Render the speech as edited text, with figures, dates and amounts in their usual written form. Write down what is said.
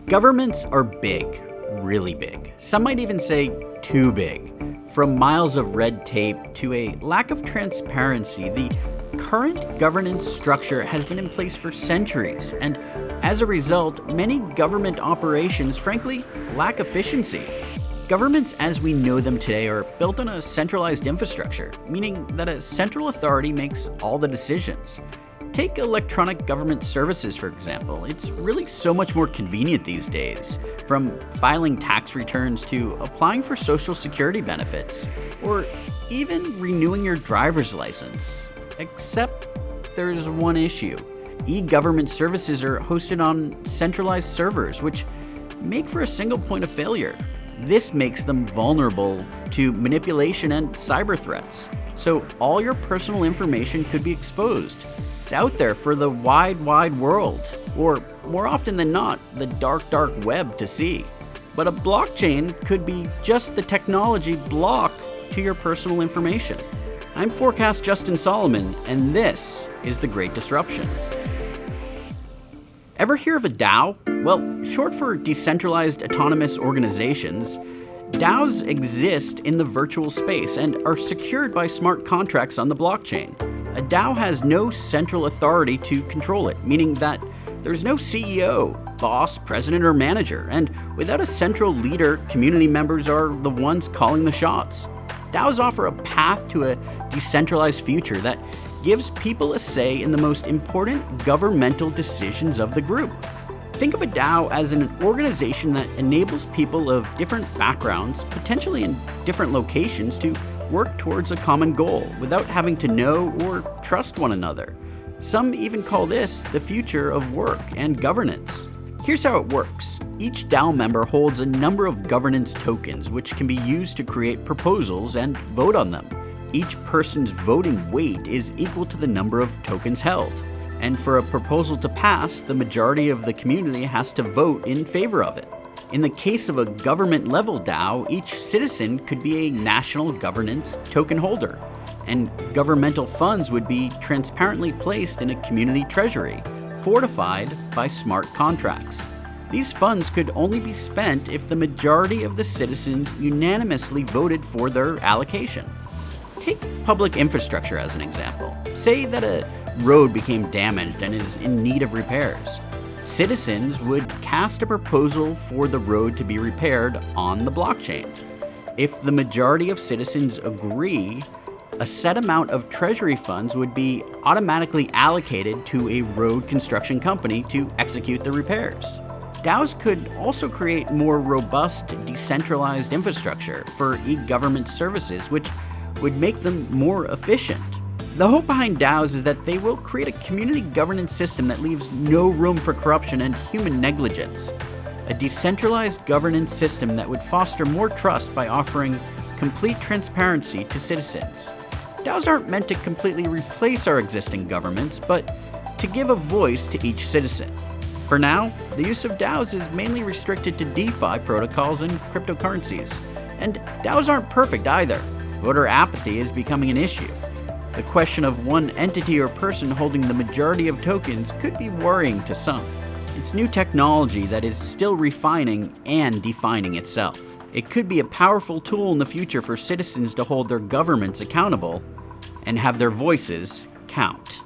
Governments are big, really big. Some might even say too big. From miles of red tape to a lack of transparency, the current governance structure has been in place for centuries, and as a result, many government operations, frankly, lack efficiency. Governments as we know them today are built on a centralized infrastructure, meaning that a central authority makes all the decisions. Take electronic government services, for example. It's really so much more convenient these days, from filing tax returns to applying for social security benefits, or even renewing your driver's license. Except there's one issue. E-government services are hosted on centralized servers, which make for a single point of failure. This makes them vulnerable to manipulation and cyber threats, so all your personal information could be exposed. It's out there for the wide world, or more often than not, the dark web to see. But a blockchain could be just the technology block to your personal information. I'm Forkast Justin Solomon, and this is The Great Disruption. Ever hear of a DAO? Well, short for Decentralized Autonomous Organizations, DAOs exist in the virtual space and are secured by smart contracts on the blockchain. A DAO has no central authority to control it, meaning that there's no CEO, boss, president, or manager, and without a central leader, community members are the ones calling the shots. DAOs offer a path to a decentralized future that gives people a say in the most important governmental decisions of the group. Think of a DAO as an organization that enables people of different backgrounds, potentially in different locations, to work towards a common goal without having to know or trust one another. Some even call this the future of work and governance. Here's how it works. Each DAO member holds a number of governance tokens, which can be used to create proposals and vote on them. Each person's voting weight is equal to the number of tokens held. And for a proposal to pass, the majority of the community has to vote in favor of it. In the case of a government-level DAO, each citizen could be a national governance token holder, and governmental funds would be transparently placed in a community treasury, fortified by smart contracts. These funds could only be spent if the majority of the citizens unanimously voted for their allocation. Take public infrastructure as an example. Say that a road became damaged and is in need of repairs. Citizens would cast a proposal for the road to be repaired on the blockchain. If the majority of citizens agree, a set amount of treasury funds would be automatically allocated to a road construction company to execute the repairs. DAOs could also create more robust, decentralized infrastructure for e-government services, which would make them more efficient. The hope behind DAOs is that they will create a community governance system that leaves no room for corruption and human negligence. A decentralized governance system that would foster more trust by offering complete transparency to citizens. DAOs aren't meant to completely replace our existing governments, but to give a voice to each citizen. For now, the use of DAOs is mainly restricted to DeFi protocols and cryptocurrencies. And DAOs aren't perfect either. Voter apathy is becoming an issue. The question of one entity or person holding the majority of tokens could be worrying to some. It's new technology that is still refining and defining itself. It could be a powerful tool in the future for citizens to hold their governments accountable and have their voices count.